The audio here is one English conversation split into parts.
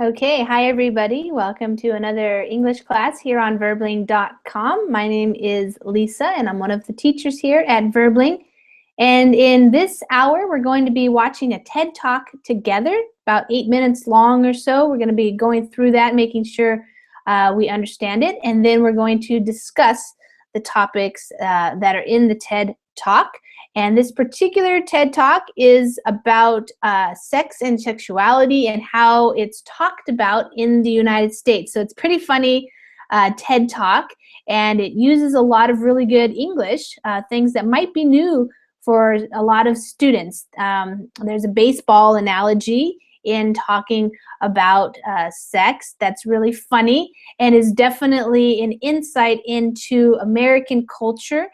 Okay, hi everybody. Welcome to another English class here on Verbling.com. My name is Lisa and I'm one of the teachers here at Verbling. And in this hour, we're going to be watching a TED Talk together, about 8 minutes long or so. We're going to be going through that, making sure we understand it. And then we're going to discuss the topics that are in the TED Talk. And this particular TED Talk is about sex and sexuality and how it's talked about in the United States. So it's pretty funny TED Talk, and it uses a lot of really good English, things that might be new for a lot of students. There's a baseball analogy in talking about sex that's really funny and is definitely an insight into American culture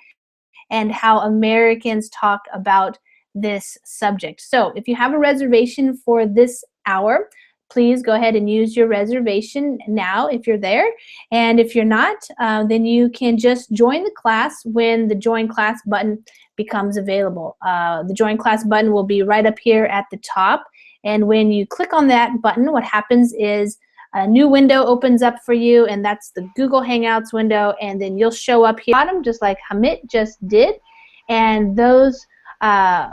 and how Americans talk about this subject. So if you have a reservation for this hour, please go ahead and use your reservation now if you're there. And if you're not, then you can just join the class when the Join Class button becomes available. The Join Class button will be right up here at the top. And when you click on that button, what happens is a new window opens up for you, and that's the Google Hangouts window, and then you'll show up here at the bottom just like Hamit just did, and those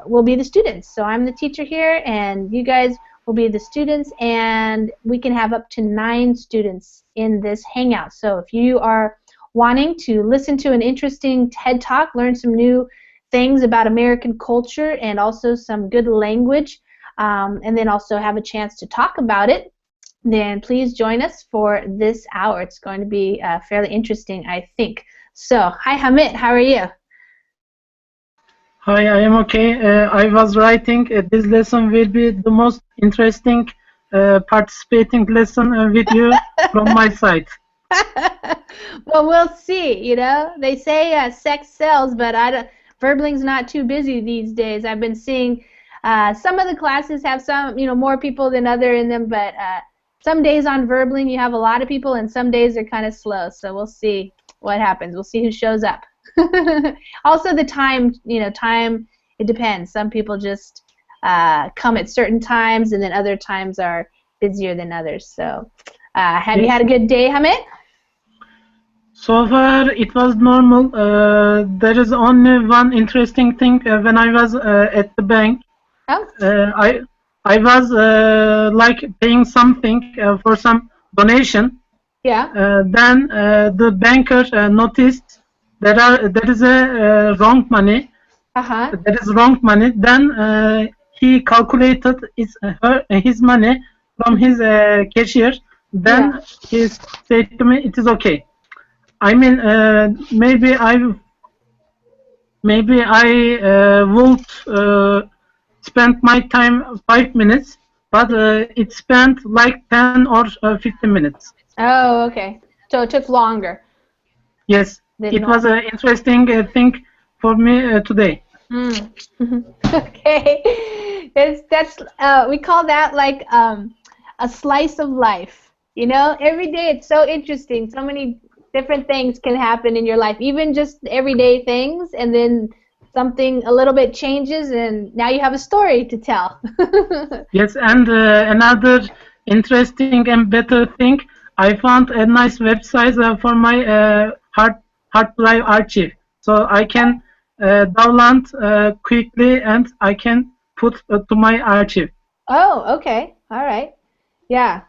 will be the students. So I'm the teacher here, and you guys will be the students, and we can have up to 9 students in this Hangout. So if you are wanting to listen to an interesting TED Talk, learn some new things about American culture and also some good language, and then also have a chance to talk about it, then please join us for this hour. It's going to be fairly interesting, I think. So, hi Hamid, how are you? Hi, I am okay. I was writing this lesson will be the most interesting participating lesson with you from my side. Well, we'll see. You know, they say sex sells, but Verbling's not too busy these days. I've been seeing some of the classes have some, more people than other in them, but some days on Verbling you have a lot of people, and some days they're kind of slow. So we'll see what happens. We'll see who shows up. Also, the time, it depends. Some people just come at certain times, and then other times are busier than others. So, have you had a good day, Hamid? So far, it was normal. There is only one interesting thing. When I was at the bank, I was like paying something for some donation. Yeah. Then the banker noticed there is a wrong money. There is wrong money. Then he calculated his money from his cashier. Then he said to me, "It is okay." I mean, maybe I would spend my time 5 minutes, but it spent like 10 or 15 minutes. Oh, okay. So it took longer. Yes, it was an interesting thing for me today. Okay, that's we call that like a slice of life. You know, every day it's so interesting. So many different things can happen in your life, even just everyday things, and then something a little bit changes, and now you have a story to tell. Yes, and another interesting and better thing, I found a nice website for my hard drive archive, so I can download quickly and I can put to my archive. Oh, okay, all right, yeah,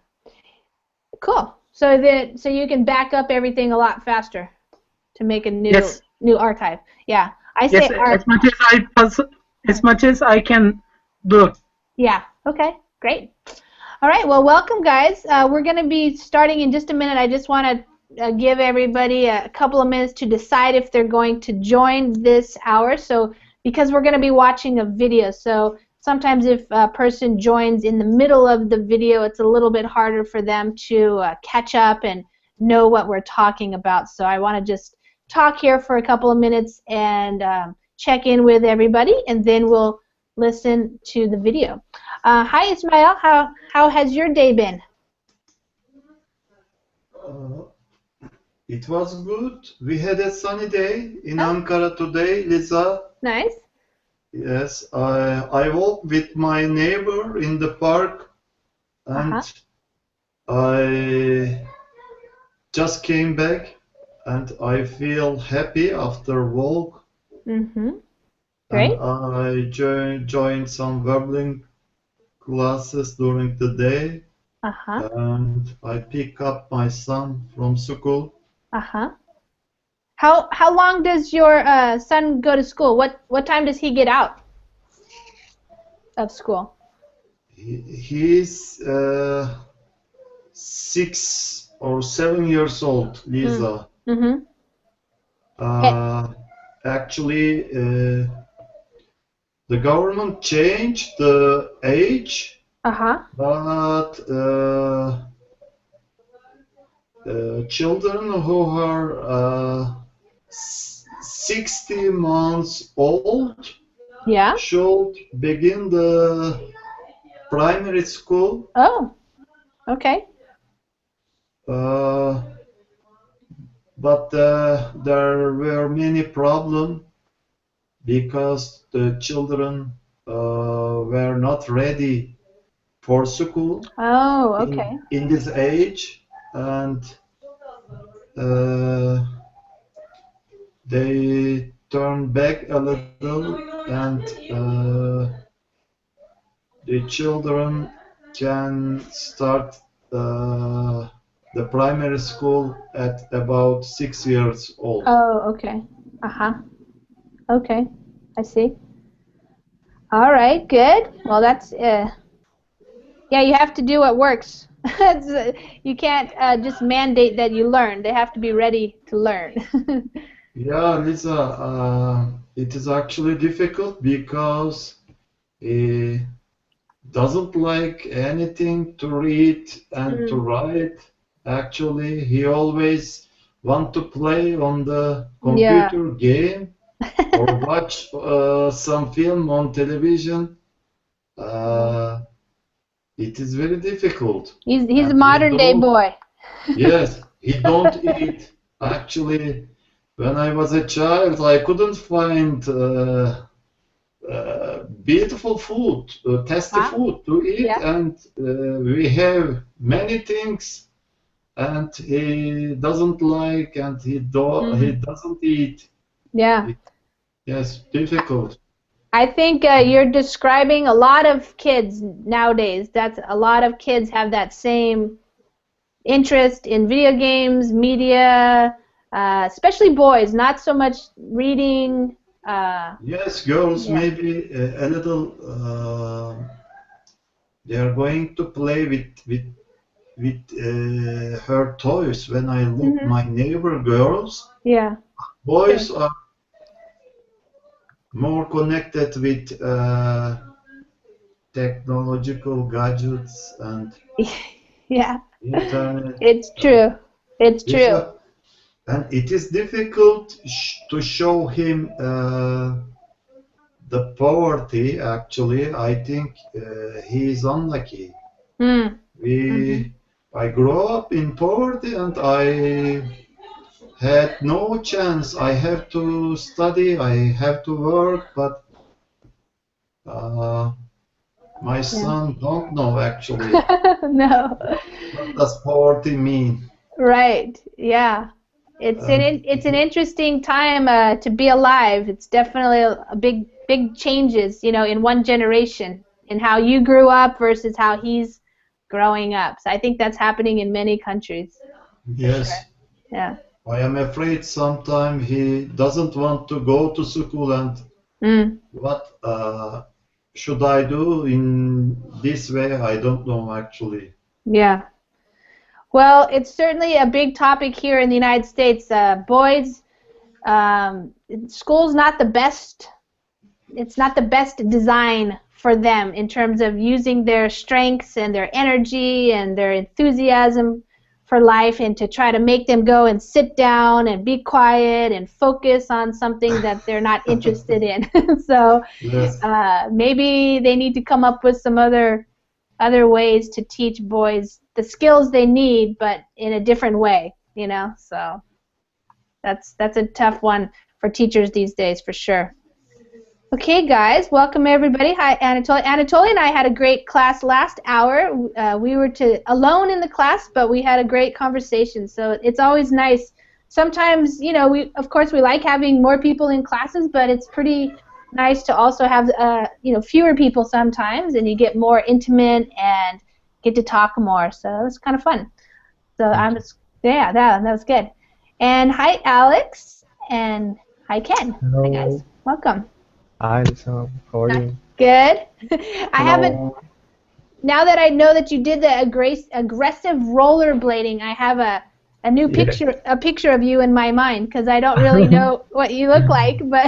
cool. So you can back up everything a lot faster to make a new archive. Yeah, I say as much as I can do. Yeah. Okay. Great. All right. Well, welcome, guys. We're going to be starting in just a minute. I just want to give everybody a couple of minutes to decide if they're going to join this hour. So, because we're going to be watching a video, so sometimes if a person joins in the middle of the video, it's a little bit harder for them to catch up and know what we're talking about. So, I want to just talk here for a couple of minutes and check in with everybody, and then we'll listen to the video. Hi, Ismail. How has your day been? It was good. We had a sunny day in Ankara today, Lisa. Nice. Yes, I walked with my neighbor in the park, and I just came back and I feel happy after walk. Mm-hmm. And Great. I joined some verbling classes during the day. Uh-huh. And I pick up my son from school. Uh-huh. How long does your son go to school? What time does he get out of school? He's 6 or 7 years old, Lisa. Mm-hmm. Uh, Actually, the government changed the age, Uh-huh. but children who are 60 months old Yeah. should begin the primary school. Oh, okay. But there were many problems because the children were not ready for school Oh, okay. in this age, and uh, they turned back a little, and the children can start the primary school at about 6 years old. Oh, okay. Uh-huh. Okay. I see. All right, good. Well, that's yeah, you have to do what works. You can't just mandate that you learn. They have to be ready to learn. Yeah, Lisa, it is actually difficult because he doesn't like anything to read and to write. Actually, he always want to play on the Yeah. computer game or watch some film on television. It is very difficult. He's a And modern day boy. yes, he don't eat. Actually, when I was a child, I couldn't find beautiful food, tasty food to eat, Yeah. and we have many things, and he doesn't like, and he doesn't eat. Yeah. Yes, difficult. I think you're describing a lot of kids nowadays. That's a lot of kids have that same interest in video games, media, especially boys. Not so much reading. Yes, girls Yeah. maybe a little. They are going to play with her toys. When I look my neighbor girls, Yeah. boys are more connected with technological gadgets and Yeah. internet. It's true. It's true. And it is difficult to show him the poverty. Actually, I think he is unlucky. I grew up in poverty and I had no chance. I have to study, I have to work, but my son don't know actually. No. What does poverty mean? Right. Yeah. It's an interesting time to be alive. It's definitely a big changes, in one generation in how you grew up versus how he's growing up. So I think that's happening in many countries. Yes. Sure. Yeah. I am afraid sometimes he doesn't want to go to school, and what should I do in this way? I don't know actually. Yeah. Well, it's certainly a big topic here in the United States. Boys, school's not the best. It's not the best design for them in terms of using their strengths and their energy and their enthusiasm for life, and to try to make them go and sit down and be quiet and focus on something that they're not interested in. So yes. Maybe they need to come up with some other ways to teach boys the skills they need, but in a different way, So that's a tough one for teachers these days, for sure. Okay, guys, welcome everybody. Hi, Anatoly. Anatoly and I had a great class last hour. We were alone in the class, but we had a great conversation. So it's always nice. Sometimes, you know, of course we like having more people in classes, but it's pretty nice to also have, you know, fewer people sometimes, and you get more intimate and get to talk more. So it's kind of fun. So yeah, that was good. And hi, Alex, and hi, Ken. Hello. Hi, guys. Welcome. Hi, Lisa. How are you? Good. I Hello. haven't. Now that I know that you did the aggressive rollerblading, I have a new picture, a picture of you in my mind, because I don't really know what you look like, but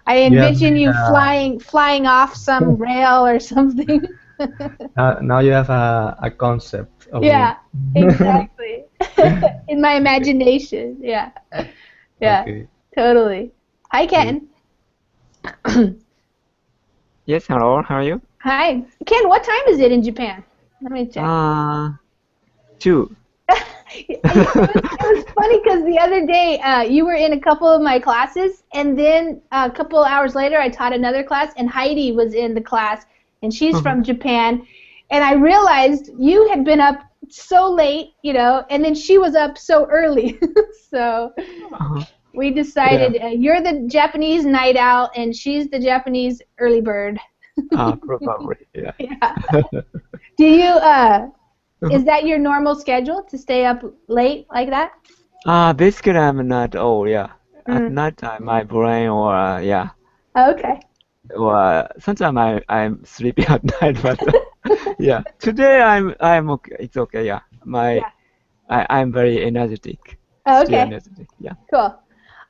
I envision you flying off some rail or something. Now you have a concept of Yeah, me. exactly. In my imagination, yeah. Yeah, Okay. totally. Hi, Ken. Yes, hello, how are you? Hi. Ken, what time is it in Japan? Let me check. 2. It was funny because the other day you were in a couple of my classes, and then a couple of hours later I taught another class, and Heidi was in the class, and she's from Japan, and I realized you had been up so late, you know, and then she was up so early. So we decided you're the Japanese night owl, and she's the Japanese early bird. Probably, yeah. Yeah. Do you is that your normal schedule to stay up late like that? Basically I'm not old, yeah. At night time my brain or yeah. Okay. Or sometimes I'm sleepy at night, but yeah. Today I'm okay. It's okay, yeah. I'm very energetic. Okay. Still energetic, yeah. Cool.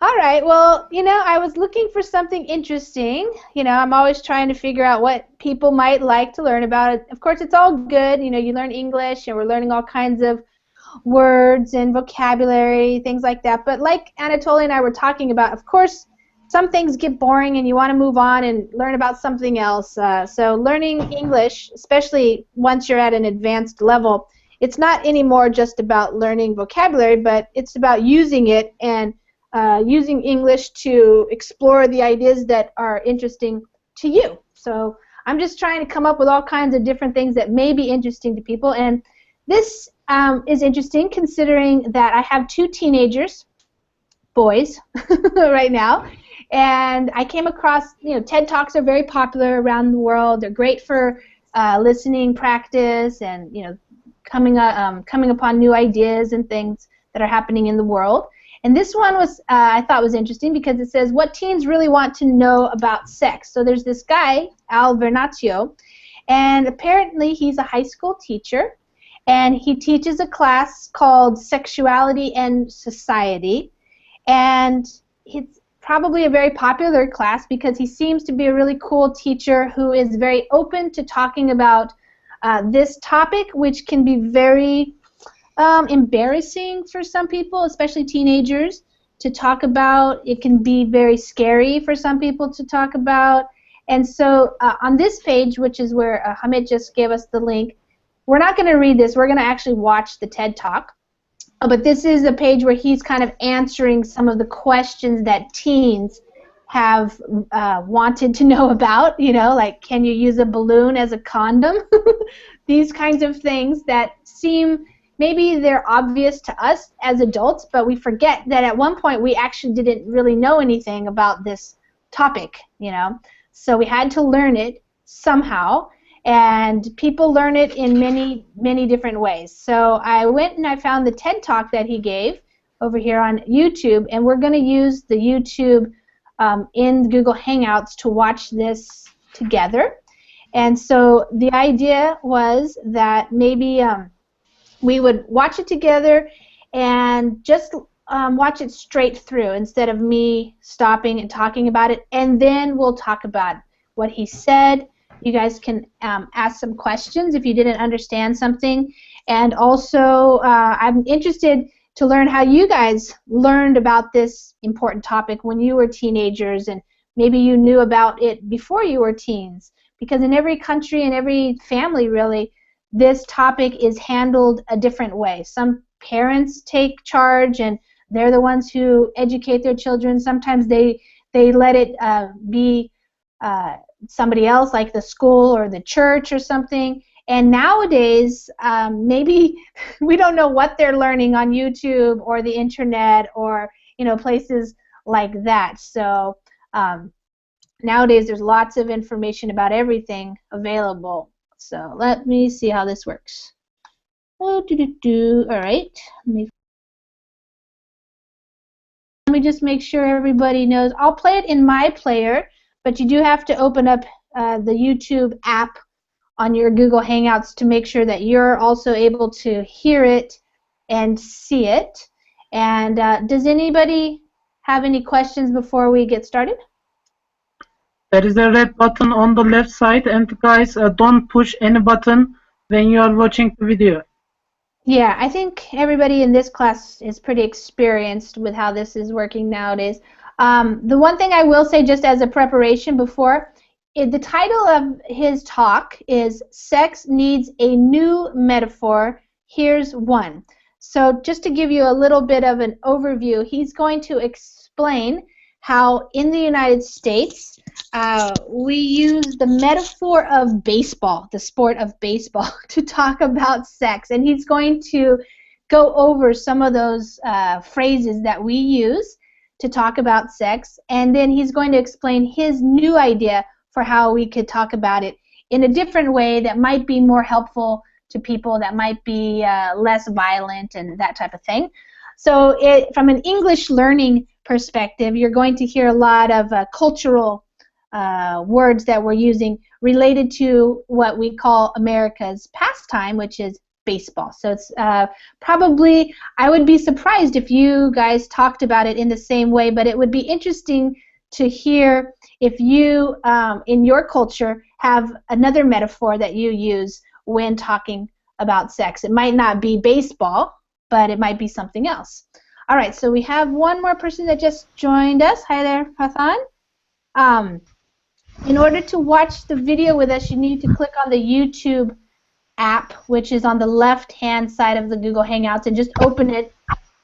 All right. Well, you know, I was looking for something interesting. You know, I'm always trying to figure out what people might like to learn about. Of course, it's all good. You know, you learn English, and we're learning all kinds of words and vocabulary, things like that. But like Anatoly and I were talking about, of course, some things get boring, and you want to move on and learn about something else. So learning English, especially once you're at an advanced level, it's not anymore just about learning vocabulary, but it's about using it and using English to explore the ideas that are interesting to you. So I'm just trying to come up with all kinds of different things that may be interesting to people. And this is interesting considering that I have 2 teenagers, boys, right now. And I came across, you know, TED Talks are very popular around the world. They're great for listening practice and, you know, coming upon new ideas and things that are happening in the world. And this one was, I thought was interesting because it says, what teens really want to know about sex. So there's this guy, Al Vernaccio, and apparently he's a high school teacher, and he teaches a class called Sexuality and Society, and it's probably a very popular class because he seems to be a really cool teacher who is very open to talking about this topic, which can be very embarrassing for some people, especially teenagers, to talk about. It can be very scary for some people to talk about. And so on this page, which is where Hamid just gave us the link, we're not going to read this. We're going to actually watch the TED Talk. But this is a page where he's kind of answering some of the questions that teens have wanted to know about, you know, like can you use a balloon as a condom? These kinds of things that seem maybe they're obvious to us as adults, but we forget that at one point we actually didn't really know anything about this topic, you know. So we had to learn it somehow, and people learn it in many, many different ways. So I went and I found the TED Talk that he gave over here on YouTube, and we're going to use the YouTube in Google Hangouts to watch this together. And so the idea was that maybe we would watch it together and just watch it straight through instead of me stopping and talking about it, and then we'll talk about what he said. You guys can ask some questions if you didn't understand something, and also I'm interested to learn how you guys learned about this important topic when you were teenagers, and maybe you knew about it before you were teens, because in every country and every family really this topic is handled a different way. Some parents take charge and they're the ones who educate their children. Sometimes they they let it be somebody else, like the school or the church or something. And nowadays, maybe we don't know what they're learning on YouTube or the internet or places like that. So nowadays there's lots of information about everything available. So let me see how this works. Oh, all right. Let me just make sure everybody knows. I'll play it in my player, but you do have to open up the YouTube app on your Google Hangouts to make sure that you're also able to hear it and see it. And does anybody have any questions before we get started? There is a red button on the left side, and guys, don't push any button when you are watching the video. Yeah, I think everybody in this class is pretty experienced with how this is working nowadays. The one thing I will say, just as a preparation before, the title of his talk is Sex Needs a New Metaphor. Here's one. So just to give you a little bit of an overview, he's going to explain how in the United States we use the metaphor of baseball, the sport of baseball, to talk about sex. And he's going to go over some of those phrases that we use to talk about sex, and then he's going to explain his new idea for how we could talk about it in a different way that might be more helpful to people, that might be less violent and that type of thing. So from an English learning perspective, you're going to hear a lot of cultural words that we're using related to what we call America's pastime, which is baseball. So it's probably, I would be surprised if you guys talked about it in the same way, but it would be interesting to hear if you, in your culture, have another metaphor that you use when talking about sex. It might not be baseball, but it might be something else. All right, so we have one more person that just joined us. Hi there, Pathan. In order to watch the video with us, you need to click on the YouTube app, which is on the left-hand side of the Google Hangouts, and just open it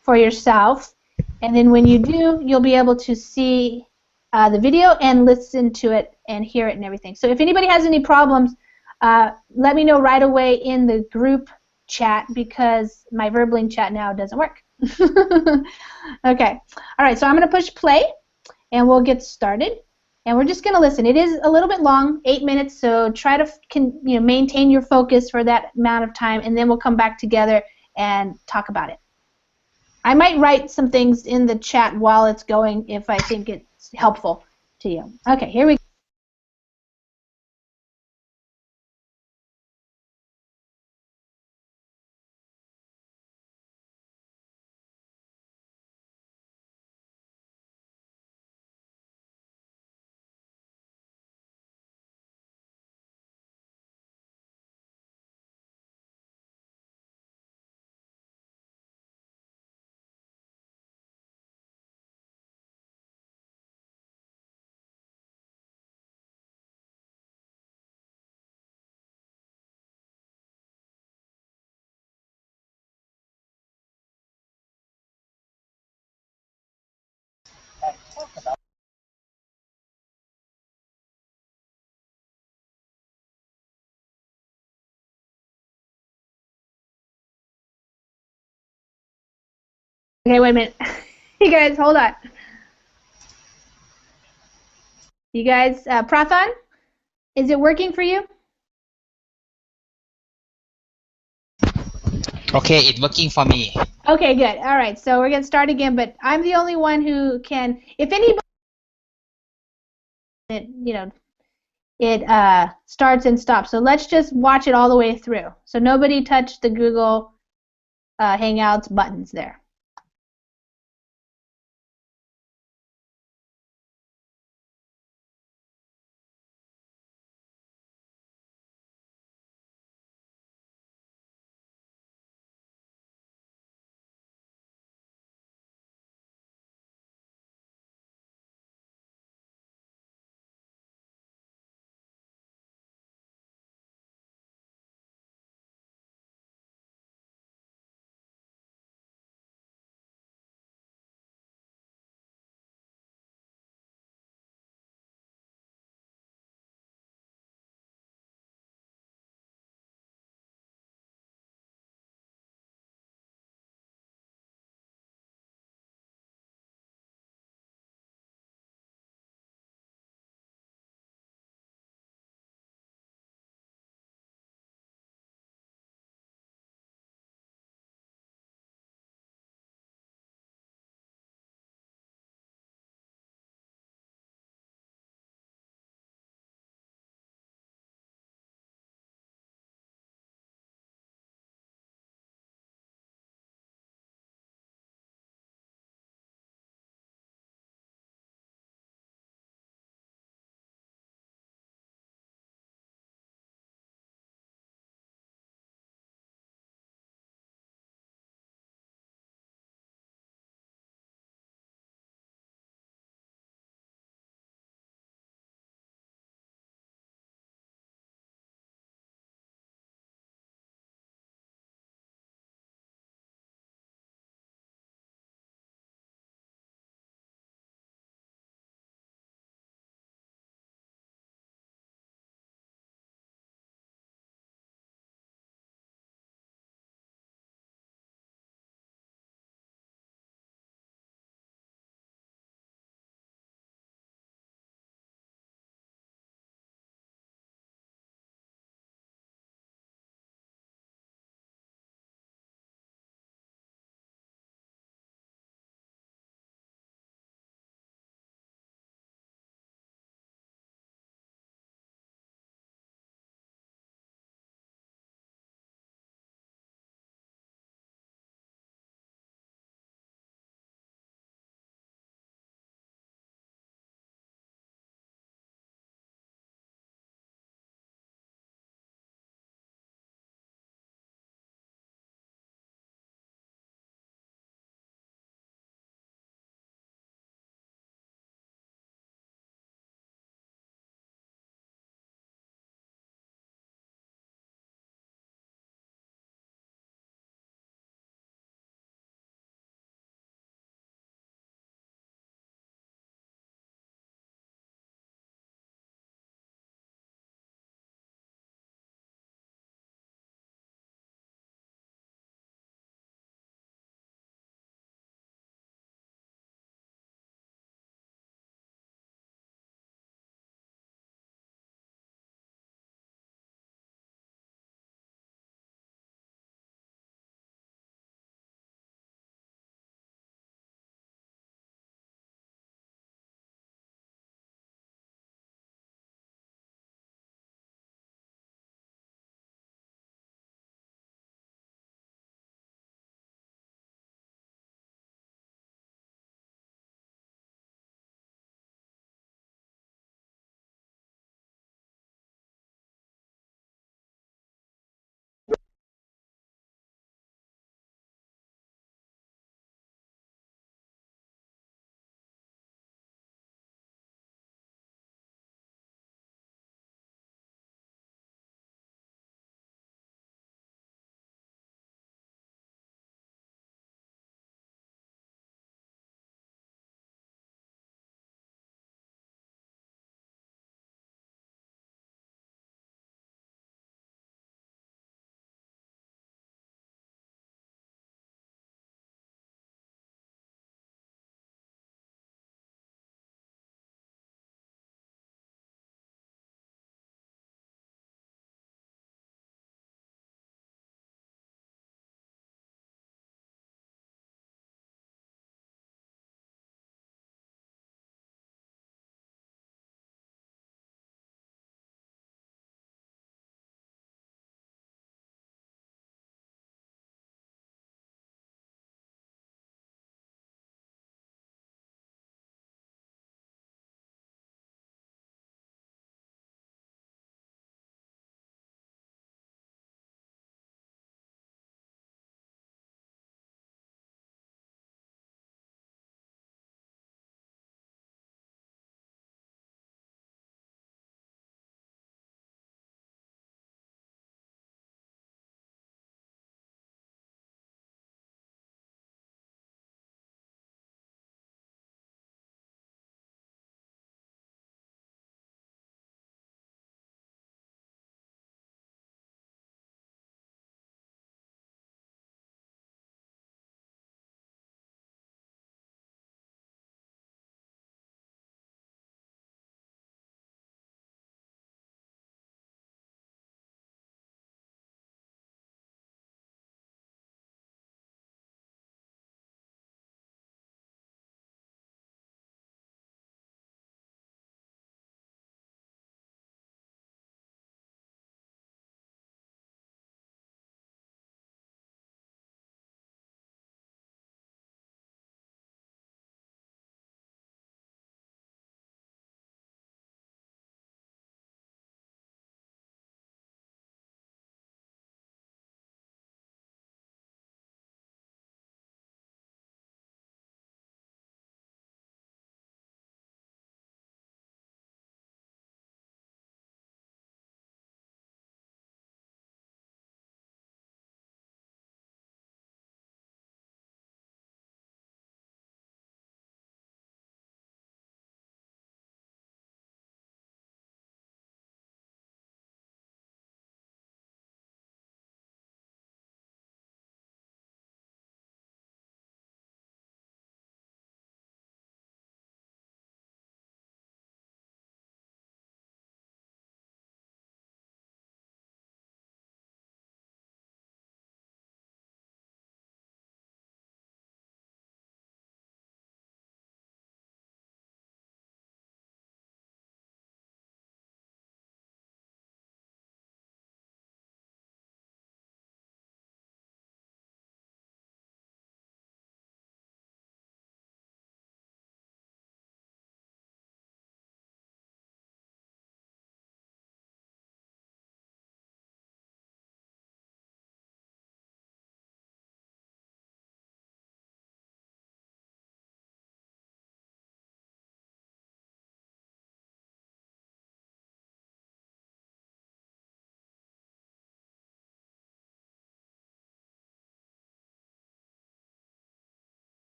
for yourself. And then when you do, you'll be able to see the video and listen to it and hear it and everything. So if anybody has any problems, let me know right away in the group chat, because my Verbling chat now doesn't work. Okay. All right, so I'm going to push play, and we'll get started. And we're just going to listen. It is a little bit long, 8 minutes, so try to maintain your focus for that amount of time, and then we'll come back together and talk about it. I might write some things in the chat while it's going if I think it's helpful to you. Okay, here we go. Okay, wait a minute. You guys, hold on. You guys, Prathan, is it working for you? Okay, it's working for me. Okay, good. All right, so we're going to start again, but I'm the only one who can, if anybody, it starts and stops. So let's just watch it all the way through. So nobody touch the Google Hangouts buttons there.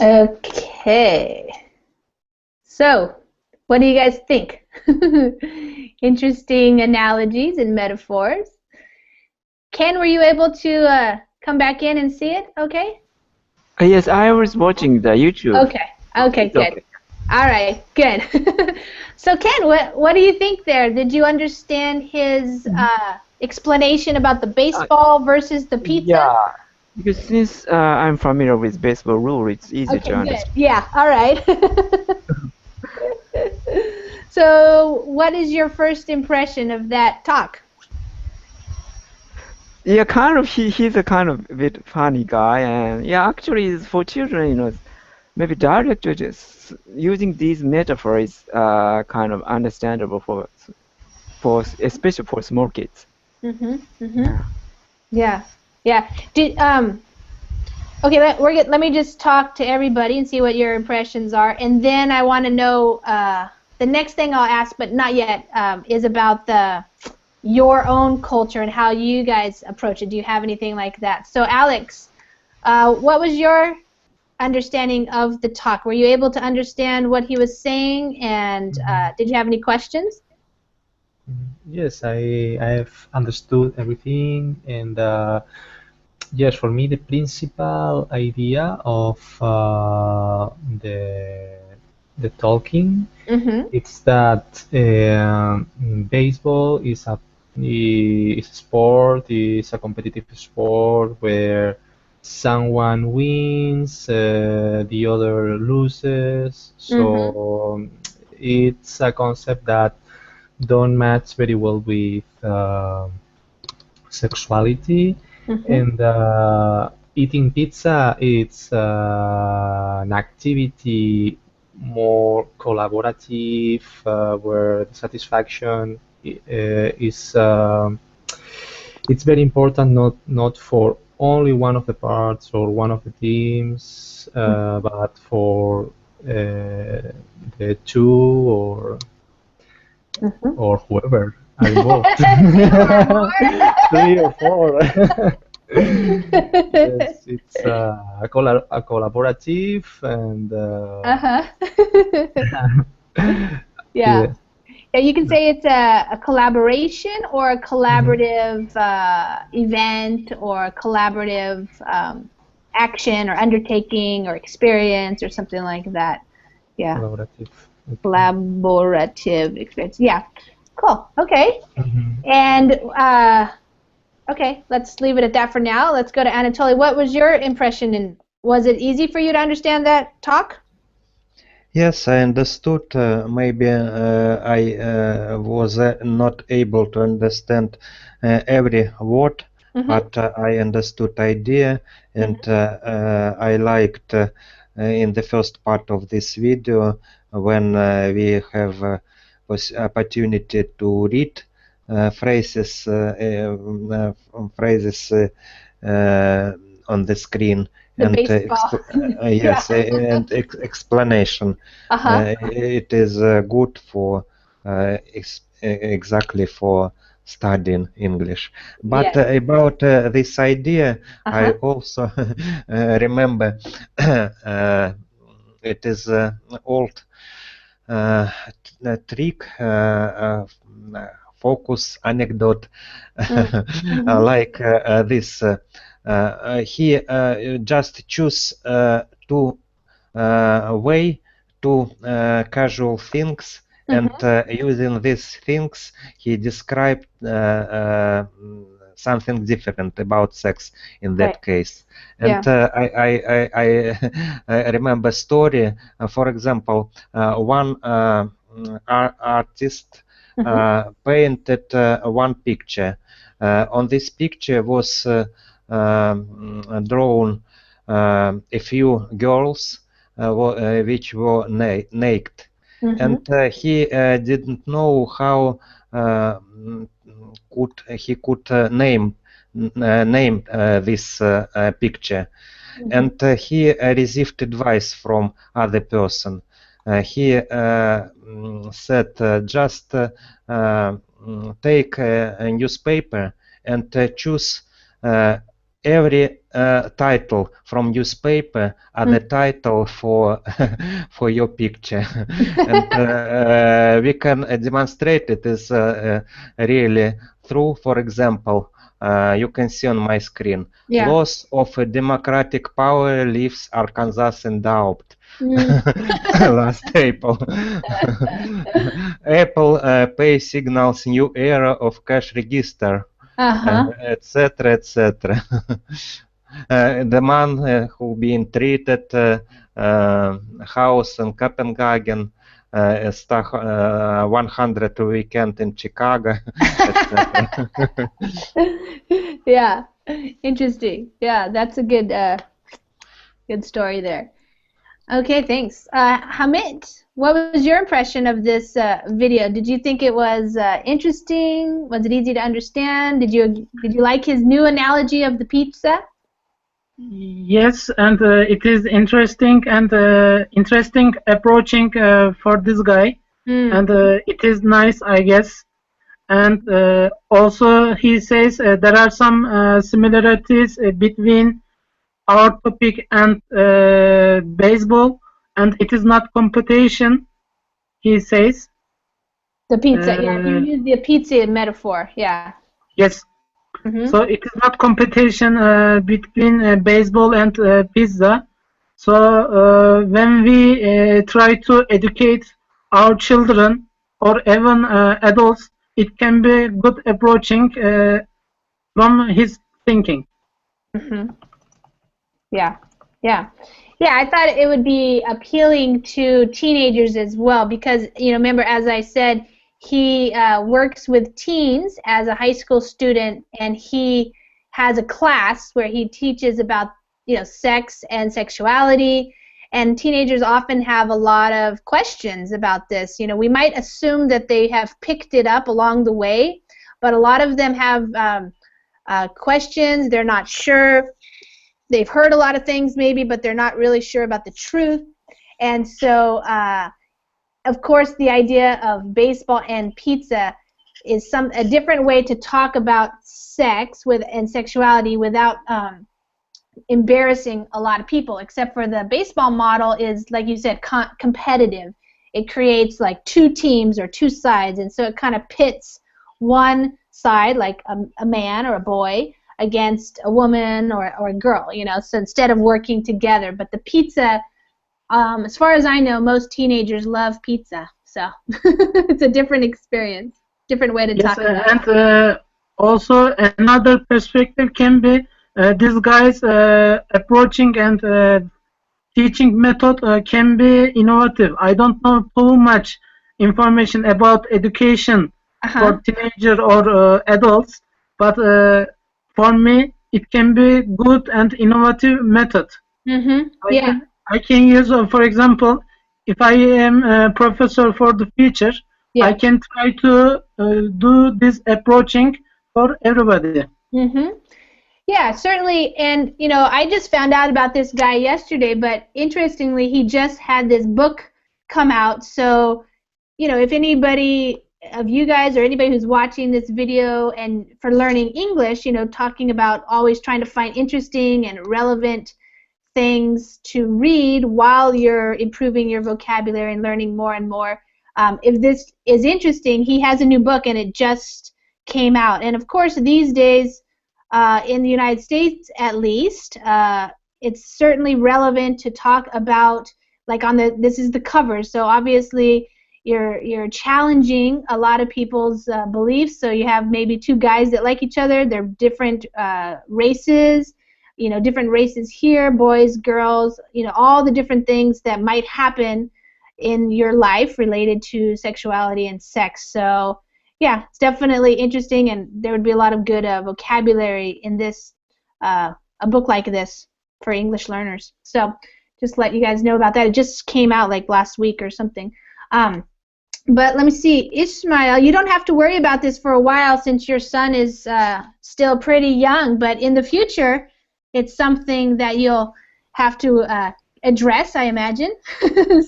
Okay. So, what do you guys think? Interesting analogies and metaphors. Ken, were you able to come back in and see it? Okay. Yes, I was watching the YouTube. Okay. Okay. It's Good. okay. All right. Good. So, Ken, what do you think there? Did you understand his explanation about the baseball versus the pizza? Yeah, because since I'm familiar with baseball rule, it's easy Okay. to Good. understand. Yeah. All right. So, what is your first impression of that talk? Yeah, kind of. He's a kind of bit funny guy, and yeah, actually, it's for children, maybe director just using these metaphors kind of understandable for especially for small kids. Yeah. Yeah. Okay, let me just talk to everybody and see what your impressions are, and then I want to know the next thing I'll ask, but not yet, is about your own culture and how you guys approach it. Do you have anything like that? So, Alex, what was your understanding of the talk? Were you able to understand what he was saying, and did you have any questions? Yes, I've understood everything, and yes, for me the principal idea of the talking it's that baseball is a sport, is a competitive sport where someone wins, the other loses. So it's a concept that don't match very well with sexuality. And eating pizza, it's an activity more collaborative, where the satisfaction is it's very important, not for only one of the parts or one of the teams, but for the two or whoever are involved. 3 or 4. Yes, it's a collaborative and yeah. Yeah, you can say it's a collaboration or a collaborative event or a collaborative action or undertaking or experience or something like that. Yeah. Collaborative. Collaborative experience. Yeah. Cool. Okay. And okay, let's leave it at that for now. Let's go to Anatoly. What was your impression, and was it easy for you to understand that talk? Yes, I understood. Maybe I was not able to understand every word, but I understood idea, and I liked in the first part of this video when we have opportunity to read phrases on the screen. And yes, and explanation. It is good for exactly for studying English. But about this idea, I also remember it is old trick, focus anecdote, like this. He just choose two way to casual things, and using these things he described something different about sex in that case. And I remember story, for example, one artist painted one picture. On this picture was drawn a few girls which were naked, and he didn't know how he could name this picture, and he received advice from other person. He said, just take a newspaper and choose every title from newspaper are the title for for your picture, and we can demonstrate it is really true. For example, you can see on my screen, loss of a democratic power leaves Arkansas in doubt. Last April. Apple Pay signals new era of cash register, etc., etc. The man who been treated house in Copenhagen, 100 weekend in Chicago, etc. Yeah, interesting. Yeah, that's a good good story there. Okay, thanks. Hamid, what was your impression of this video? Did you think it was interesting? Was it easy to understand? Did you like his new analogy of the pizza? Yes, and it is interesting and interesting approaching for this guy, and it is nice, I guess. And also he says there are some similarities between our topic and baseball, and it is not competition, he says. The pizza, yeah, you use the pizza metaphor, yeah. Yes. So it is not competition between baseball and pizza. So when we try to educate our children or even adults, it can be good approaching from his thinking. Yeah, yeah. Yeah, I thought it would be appealing to teenagers as well because, you know, remember, as I said, he works with teens as a high school student, and he has a class where he teaches about, you know, sex and sexuality, and teenagers often have a lot of questions about this. You know, we might assume that they have picked it up along the way, but a lot of them have questions. They're not sure. They've heard a lot of things maybe, but they're not really sure about the truth. And so, of course, the idea of baseball and pizza is a different way to talk about sex and sexuality without embarrassing a lot of people, except for the baseball model is, like you said, competitive. It creates like two teams or two sides, and so it kind of pits one side, like a man or a boy, against a woman or a girl, you know, so instead of working together. But the pizza, as far as I know, most teenagers love pizza, so it's a different experience, different way to talk about it. And also another perspective can be this guy's approaching and teaching method can be innovative. I don't know too much information about education for teenagers or adults, but for me it can be good and innovative method. I can use, for example, if I am a professor for the future, I can try to do this approaching for everybody. Yeah, certainly. And, you know, I just found out about this guy yesterday, but interestingly, he just had this book come out. So, you know, if anybody of you guys or anybody who's watching this video and for learning English, you know, talking about always trying to find interesting and relevant things to read while you're improving your vocabulary and learning more and more. If this is interesting, he has a new book and it just came out. And of course, these days, in the United States at least, it's certainly relevant to talk about, like this is the cover, so obviously you're challenging a lot of people's beliefs. So you have maybe two guys that like each other, they're different races, you know, different races here, boys, girls, you know, all the different things that might happen in your life related to sexuality and sex. So yeah, it's definitely interesting, and there would be a lot of good vocabulary in this, a book like this for English learners. So just let you guys know about that. It just came out like last week or something. But let me see, Ismail, you don't have to worry about this for a while since your son is still pretty young, but in the future, it's something that you'll have to address, I imagine.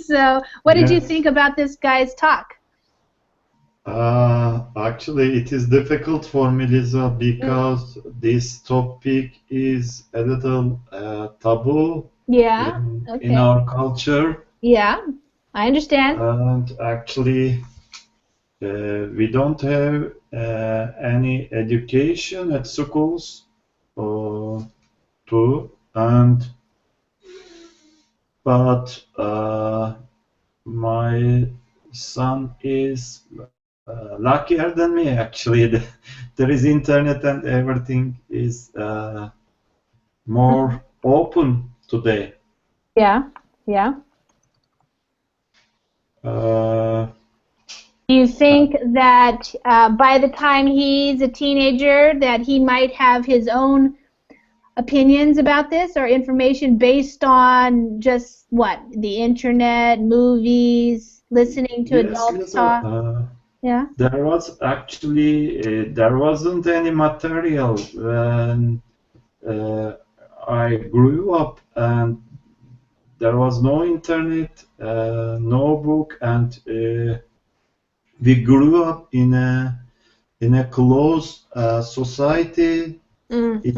So what did you think about this guy's talk? Actually, it is difficult for me, Lisa, because this topic is a little taboo Yeah. in Okay. our culture, Yeah. I understand. and actually, we don't have any education at schools too, but my son is luckier than me actually. There is internet and everything is more open today. Yeah. Yeah. Uh, Do you think that by the time he's a teenager that he might have his own opinions about this or information based on just what? The internet, movies, listening to yes, adults Lisa, talk? Yeah. there was actually there wasn't any material when uh, I grew up, and there was no internet, no book, and we grew up in a closed society. It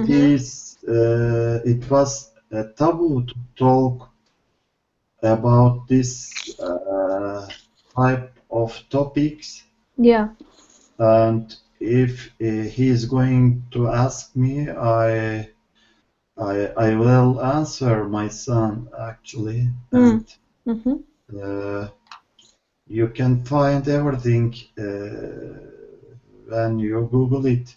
was a taboo to talk about this type of topics, Yeah. and if he is going to ask me, I will answer my son actually, and uh, you can find everything when you Google it.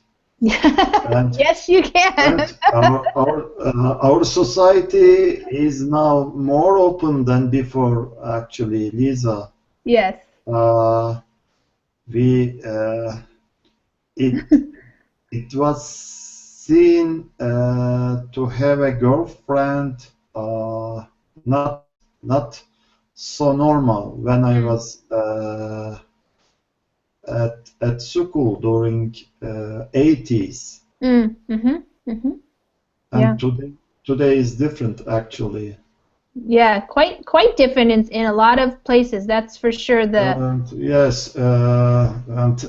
And, yes, you can. our society is now more open than before, actually, Lisa. Yes. We it was seen to have a girlfriend not so normal when I was at school during 80s. And today is different actually. Yeah, quite different in a lot of places. That's for sure. Yes, and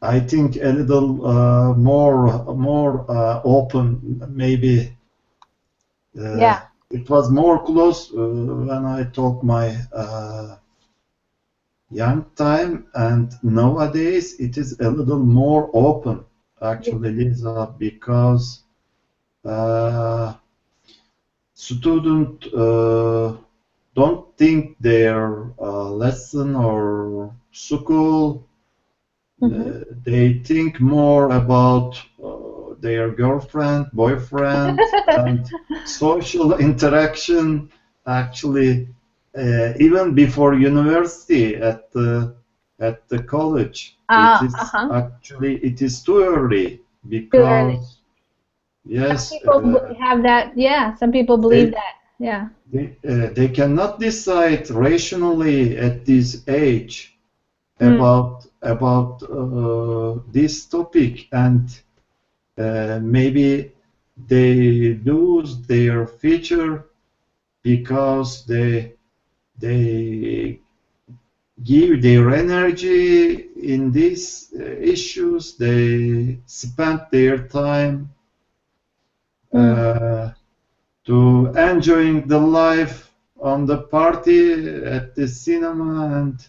I think a little more open maybe. Yeah. It was more close when I talk my young time, and nowadays it is a little more open actually, Lisa, because students don't think their lesson or school. They think more about their girlfriend, boyfriend, and social interaction. Actually, even before university, at the college, it is actually it is too early because. Yes. Some people have that. Yeah. Some people believe that. Yeah. They cannot decide rationally at this age about this topic, and maybe they lose their future because they give their energy in these issues. They spend their time to enjoying the life on the party at the cinema and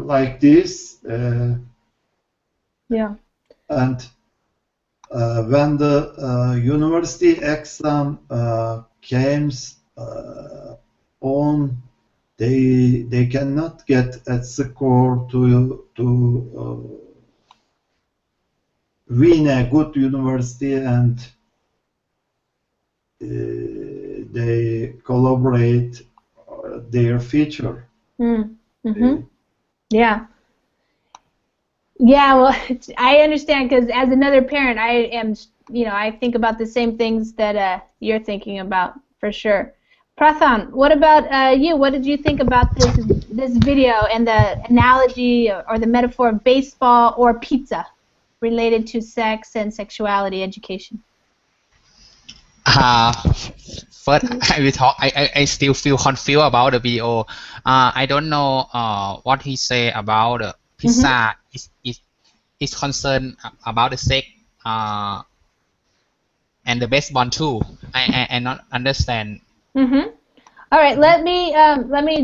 like this. Yeah. And when the university exam comes on, they cannot get a score to win a good university, and they collaborate their future. Yeah. Yeah, well, I understand because as another parent, I am, I think about the same things that you're thinking about for sure. Prathan, what about you? What did you think about this video and the analogy or the metaphor of baseball or pizza related to sex and sexuality education? First, I will talk. I still feel confused about the video. I don't know what he say about pizza. Is concerned about the sex and the baseball too. I not understand. All right, let me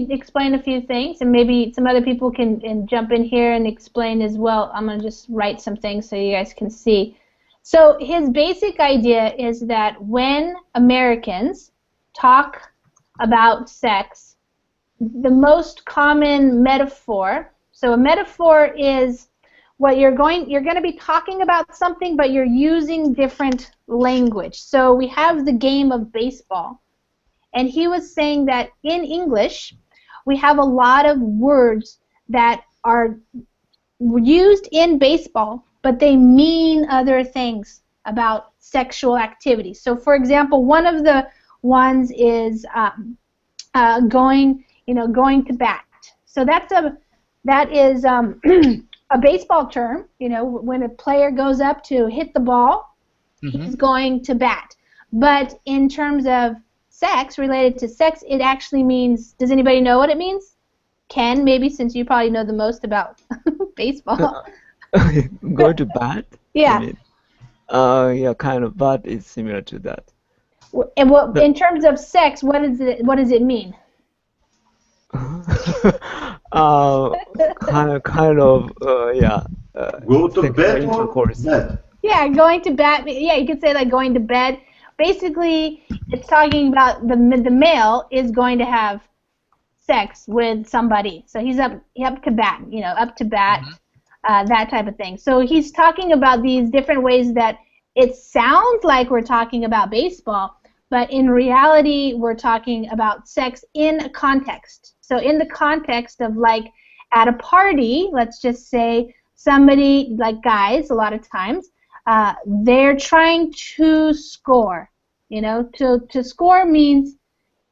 explain a few things, and maybe some other people can jump in here and explain as well. I'm gonna just write some things so you guys can see. So his basic idea is that when Americans talk about sex, the most common metaphor. So a metaphor is what you're going to be talking about something, but you're using different language. So we have the game of baseball. And he was saying that in English, we have a lot of words that are used in baseball, but they mean other things about sexual activity. So, for example, one of the ones is going to bat. So that is a baseball term. You know, when a player goes up to hit the ball, he's going to bat. But in terms of sex, related to sex, it actually means, does anybody know what it means? Ken, maybe, since you probably know the most about baseball. Going to bat? Yeah. Yeah, kind of, but it's similar to that. And in terms of sex, what does it mean? Yeah. Go to bed or intercourse. bed? Yeah, going to bed. Yeah, you could say like going to bed. Basically, it's talking about the male is going to have sex with somebody. So he's up to bat, up to bat, that type of thing. So he's talking about these different ways that it sounds like we're talking about baseball, but in reality, we're talking about sex in a context. So in the context of like at a party, let's just say somebody, like guys a lot of times, they're trying to score. To score means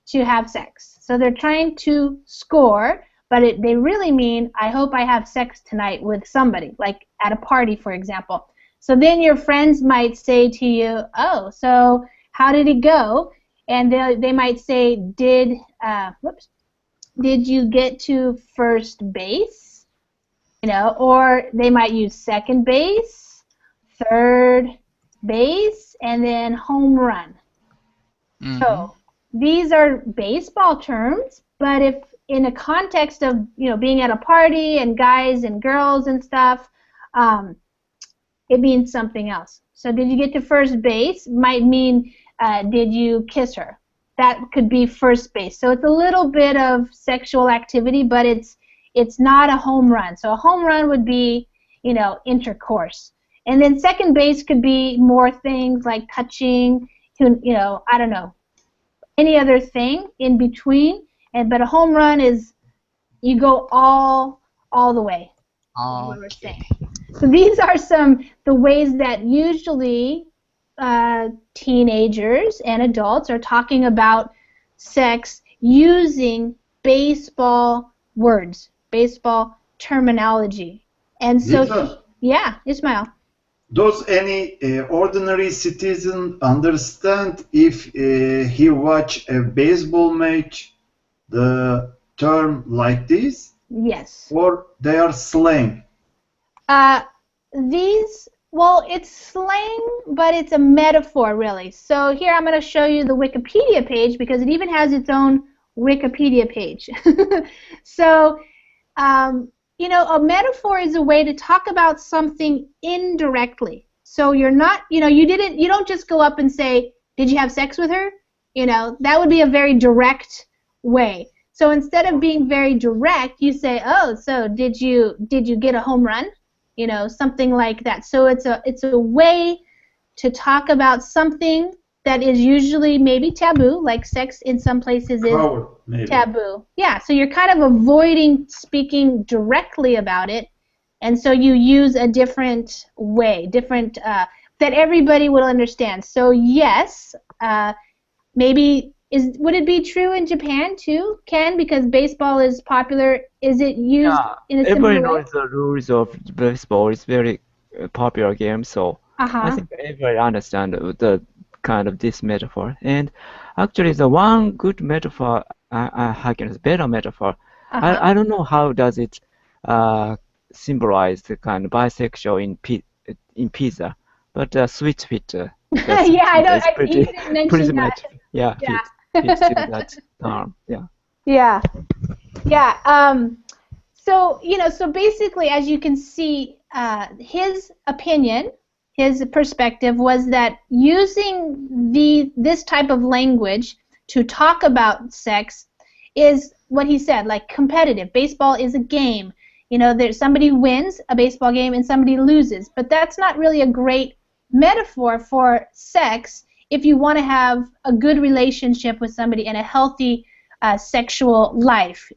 to have sex. So they're trying to score, but they really mean, I hope I have sex tonight with somebody, like at a party, for example. So then your friends might say to you, oh, so how did it go? And they might say, did you get to first base? Or they might use second base, third base, and then home run. So these are baseball terms, but if in a context of being at a party and guys and girls and stuff, it means something else. So did you get to first base might mean did you kiss her? That could be first base. So it's a little bit of sexual activity, but it's not a home run. So a home run would be intercourse. And then second base could be more things like touching, I don't know, any other thing in between. But a home run is you go all the way. Okay. So these are the ways that usually teenagers and adults are talking about sex using baseball words, baseball terminology. And so, yeah, Ismail. Does any ordinary citizen understand if he watch a baseball match the term like this? Yes. Or they are slang? It's slang, but it's a metaphor, really. So here I'm going to show you the Wikipedia page because it even has its own Wikipedia page. So, a metaphor is a way to talk about something indirectly. So you're not, you don't just go up and say, did you have sex with her? That would be a very direct way. So instead of being very direct, you say, oh, so did you get a home run? Something like that. So it's a way to talk about something that is usually maybe taboo, like sex in some places is taboo. Yeah, so you're kind of avoiding speaking directly about it, and so you use a different way, that everybody will understand. So yes, maybe would it be true in Japan too, Ken? Because baseball is popular. Is it used in a similar way? Everybody knows the rules of baseball. It's very popular game, so I think everybody understands the kind of this metaphor. And actually, the one good metaphor, I guess, better metaphor. I don't know how does it symbolize the kind of bisexual in pizza, but sweet fit. Yeah, I don't. You didn't mention pretty that. much, yeah, fits to that term. Yeah. Yeah. Yeah. So, so basically, as you can see, his opinion, his perspective was that using this type of language to talk about sex is what he said, like competitive. Baseball is a game. There's somebody wins a baseball game and somebody loses, but that's not really a great metaphor for sex if you want to have a good relationship with somebody and a healthy sexual life.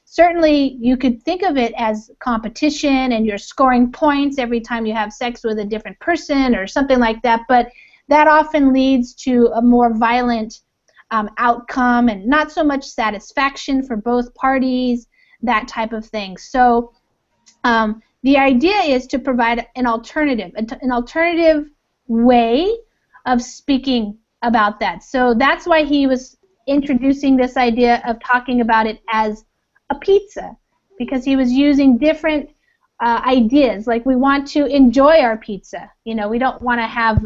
Certainly you could think of it as competition and you're scoring points every time you have sex with a different person or something like that, but that often leads to a more violent outcome and not so much satisfaction for both parties, that type of thing. So the idea is to provide an alternative way of speaking about that. So that's why he was introducing this idea of talking about it as a pizza, because he was using different ideas. Like, we want to enjoy our pizza. We don't want to have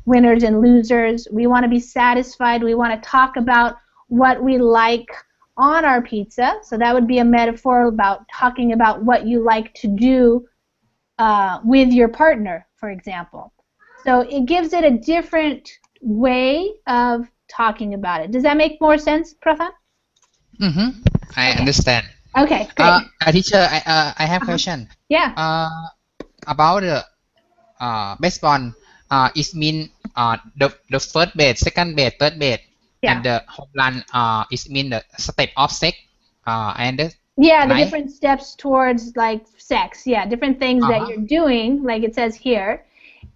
winners and losers. We want to be satisfied. We want to talk about what we like on our pizza. So that would be a metaphor about talking about what you like to do with your partner, for example. So it gives it a different way of talking about it. Does that make more sense, Prathan? Mm-hmm. I understand. Okay, great. Teacher, I have a question. Yeah. About baseball, it mean the first base, second base, third base, and the home run it mean the step of sex. And yeah, the different steps towards like sex. Yeah, different things that you're doing, like it says here.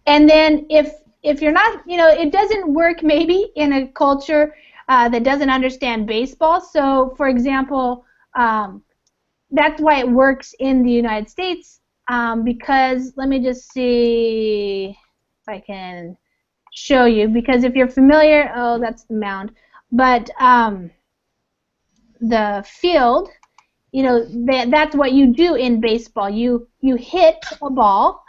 And then if you're not, it doesn't work maybe in a culture that doesn't understand baseball. So, for example, that's why it works in the United States, because let me just see if I can show you, because if you're familiar, that's the mound, but the field, that's what you do in baseball. You hit a ball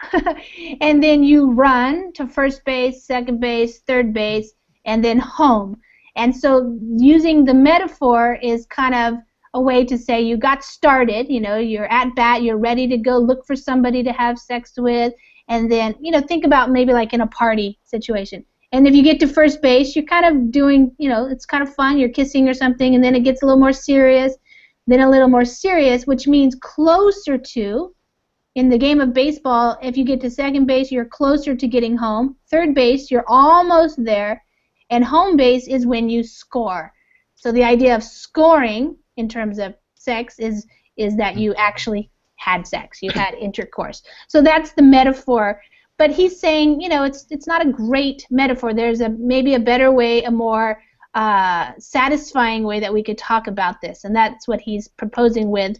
and then you run to first base, second base, third base, and then home. And so using the metaphor is kind of a way to say you got started, you're at bat, you're ready to go look for somebody to have sex with, and then, think about maybe like in a party situation. And if you get to first base, you're kind of doing, it's kind of fun, you're kissing or something, and then it gets a little more serious, then a little more serious, which means closer to. In the game of baseball, if you get to second base, you're closer to getting home. Third base, you're almost there. And home base is when you score. So the idea of scoring in terms of sex is that you actually had sex, you had intercourse. So that's the metaphor. But he's saying, it's not a great metaphor. There's maybe a better way, a more satisfying way that we could talk about this, and that's what he's proposing with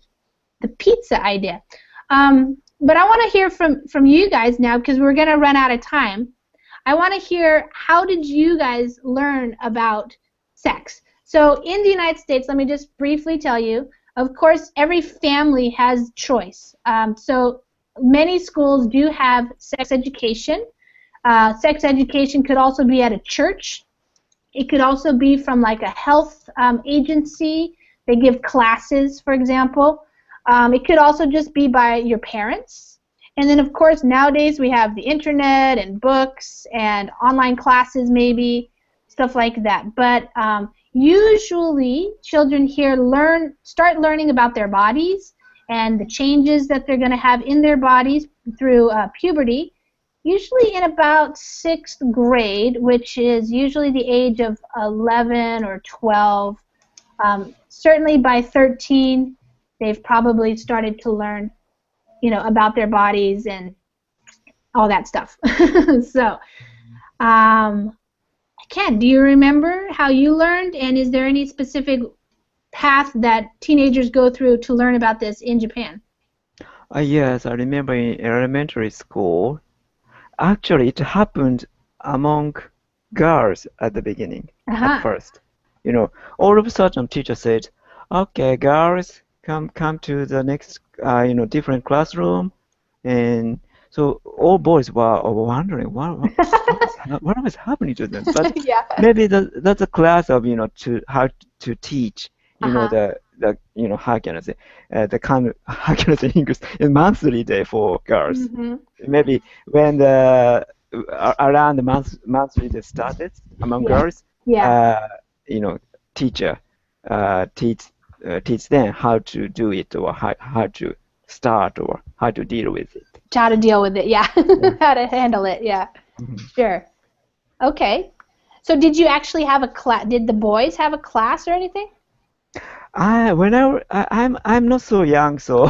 the pizza idea. But I want to hear from you guys now, because we're going to run out of time. I want to hear, how did you guys learn about sex? So in the United States, let me just briefly tell you, of course, every family has choice. So many schools do have sex education. Sex education could also be at a church. It could also be from like a health agency. They give classes, for example. It could also just be by your parents. And then, of course, nowadays we have the internet and books and online classes maybe, stuff like that. But usually children here start learning about their bodies and the changes that they're going to have in their bodies through puberty, usually in about 6th grade, which is usually the age of 11 or 12. Certainly by 13, they've probably started to learn, about their bodies and all that stuff. So, Ken, do you remember how you learned, and is there any specific path that teenagers go through to learn about this in Japan? Yes, I remember in elementary school. Actually, it happened among girls at the beginning, at first. You know, all of a sudden teacher said, okay, girls, come to the next, different classroom. And so all boys were wondering what was happening to them. But maybe that's a class of, to how to teach, the how can I say, the kind of, how can I say in English, a monthly day for girls. Maybe when around the monthly day started among girls, teacher teach them how to do it, or how to start, or how to deal with it. How to deal with it, how to handle it, Sure. Okay. So did you actually have a class? Did the boys have a class or anything? I'm not so young, so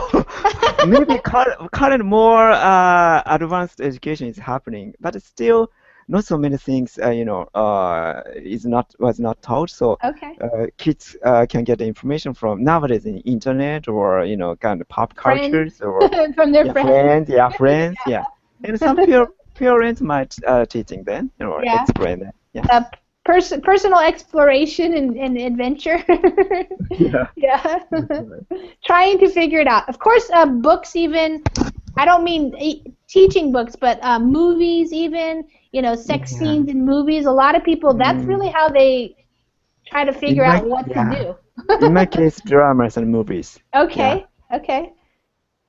maybe current more advanced education is happening, but still not so many things was not taught. So kids can get information from nowadays in internet, or kind of pop cultures, or from their friends. Friends, and some parents might teaching them or explain them. Personal exploration and adventure. Trying to figure it out. Of course, books even. I don't mean teaching books, but movies even. Sex scenes in movies. A lot of people. That's really how they try to figure out what to do. In my case, dramas and movies. Okay.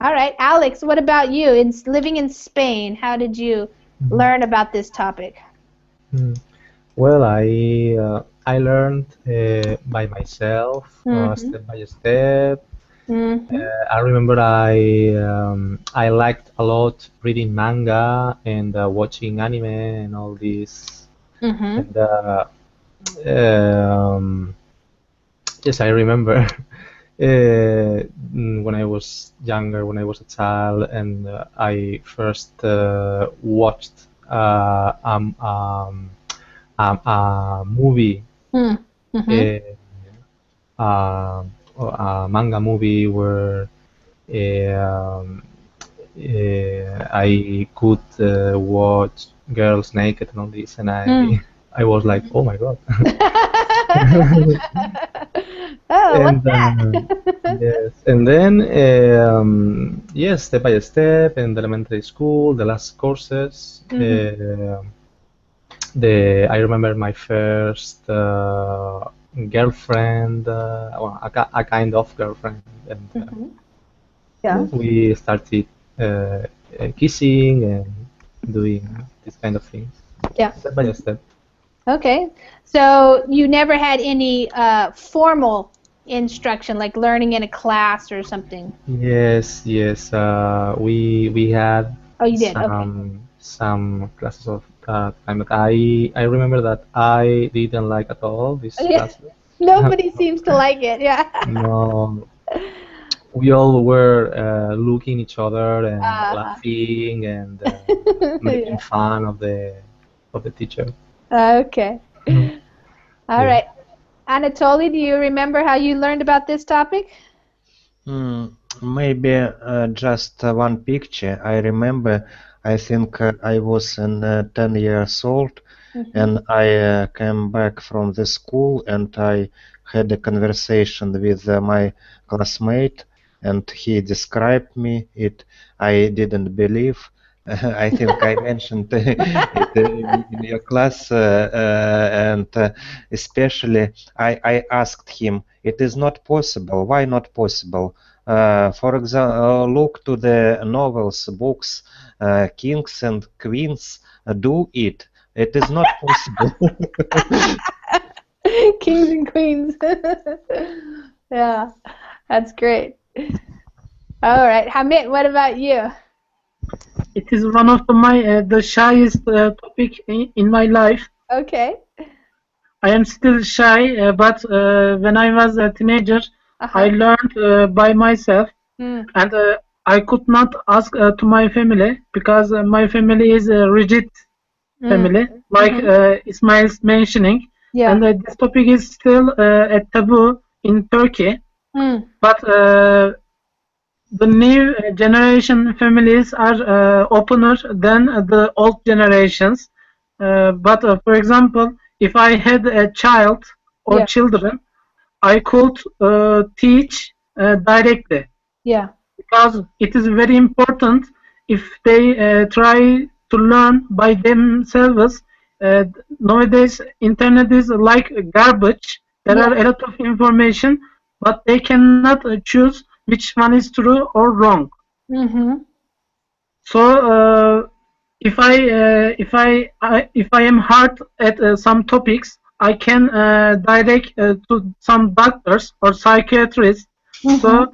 All right, Alex. What about you? Living in Spain, how did you learn about this topic? Well, I learned by myself, step by step. I remember I liked a lot reading manga and watching anime and all this. And yes, I remember when I was younger, when I was a child, and I first watched a movie, a manga movie where I could watch girls naked and all this, and I was like, oh my god. What's that? Yes, and then yes, step by step in the elementary school, the last courses. I remember my first girlfriend, a kind of girlfriend, and we started kissing and doing this kind of things. Step by step. Okay, so you never had any formal instruction, like learning in a class or something? Yes. We had. Oh, you did. Some classes of that time, but I remember that I didn't like at all these classes. Nobody seems to like it. No. We all were looking at each other and laughing and making fun of the teacher. Okay. All right. Anatoly, do you remember how you learned about this topic? Maybe just one picture. I remember, I think I was 10 years old, and I came back from the school, and I had a conversation with my classmate, and he described me. I didn't believe. I think I mentioned it in your class, and especially I asked him, it is not possible. Why not possible? For example, look to the novels, books, kings and queens do it. It is not possible. Kings and queens. Yeah, that's great. All right, Hamid, what about you? It is one of the shyest topic in my life. Okay. I am still shy, but when I was a teenager, I learned by myself, and I could not ask to my family because my family is a rigid family, like Ismail's mentioning. And this topic is still a taboo in Turkey. But the new generation families are opener than the old generations. but for example, if I had a child or children, I could teach directly. Yeah. Because it is very important if they try to learn by themselves. Nowadays, internet is like garbage. There are a lot of information, but they cannot choose which one is true or wrong. So if I am hard at some topics, I can direct to some doctors or psychiatrists. So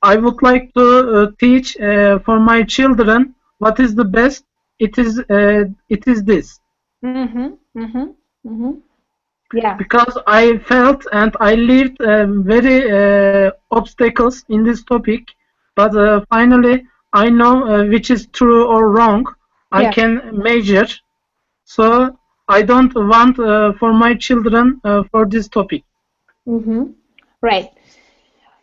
I would like to teach for my children what is the best. It is this. Yeah. Because I felt and I lived very obstacles in this topic, but finally I know which is true or wrong. I can measure. So I don't want for my children for this topic. Right.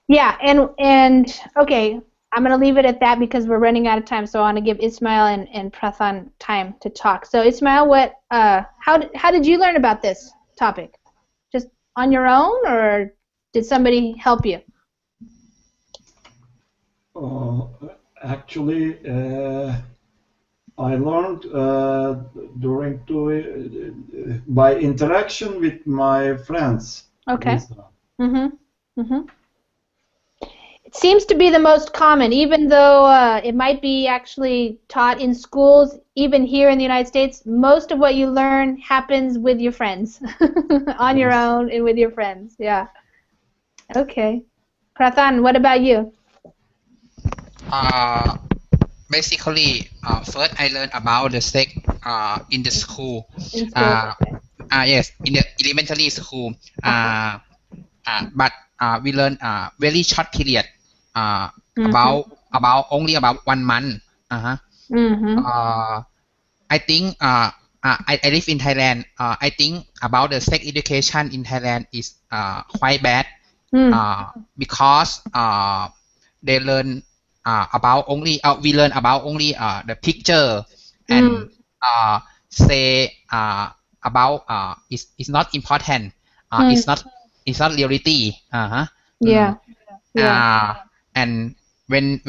Yeah, and okay, I'm going to leave it at that because we're running out of time. So I want to give Ismail and Prathan time to talk. So Ismail, how did you learn about this topic? Just on your own, or did somebody help you? Actually, I learned by interaction with my friends. Okay. It seems to be the most common, even though it might be actually taught in schools. Even here in the United States, most of what you learn happens with your friends, on your own and with your friends. Yeah. Okay. Prathan, what about you? Basically, first I learned about the sex in the school. Yes, in the elementary school. But we learned very short period. About only about 1 month. I think I live in Thailand. I think about the sex education in Thailand is quite bad because they learn about only we learn about only the picture and say about it's not important. It's not reality. And when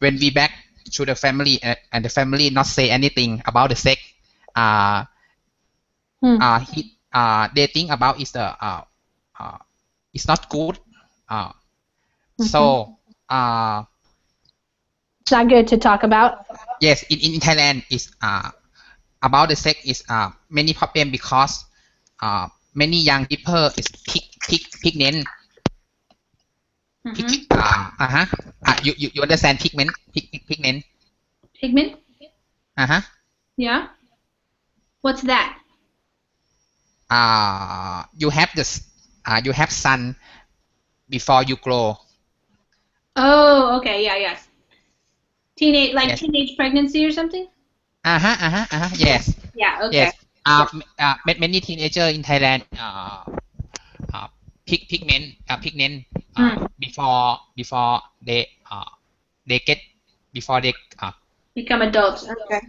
we back to the family and the family not say anything about the sex, they think about it's not good. So it's not good to talk about. Yes, in Thailand is about the sex is many problem because many young people is pregnant. You understand pigment? Pigment. Pigment? Yeah. What's that? You have this. You have sun before you grow. Oh, okay. Yeah. Yes. Teenage pregnancy or something. Yes. Yeah. Okay. Yes. Many teenagers in Thailand pigment before they get before they become adults. Okay.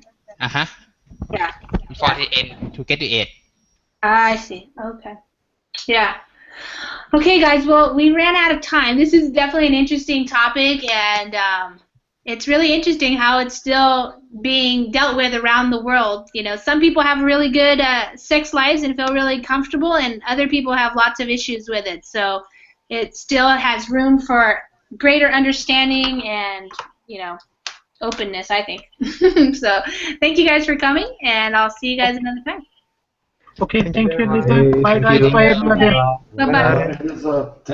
Yeah. Before they end to get to age. I see. Okay. Yeah. Okay, guys. Well, we ran out of time. This is definitely an interesting topic, and it's really interesting how it's still being dealt with around the world. You know, some people have really good sex lives and feel really comfortable, and other people have lots of issues with it. So it still has room for greater understanding and, you know, openness, I think. So thank you guys for coming, and I'll see you guys another time. Okay, thank you, Lisa. Bye, guys. Bye, everybody. Bye-bye.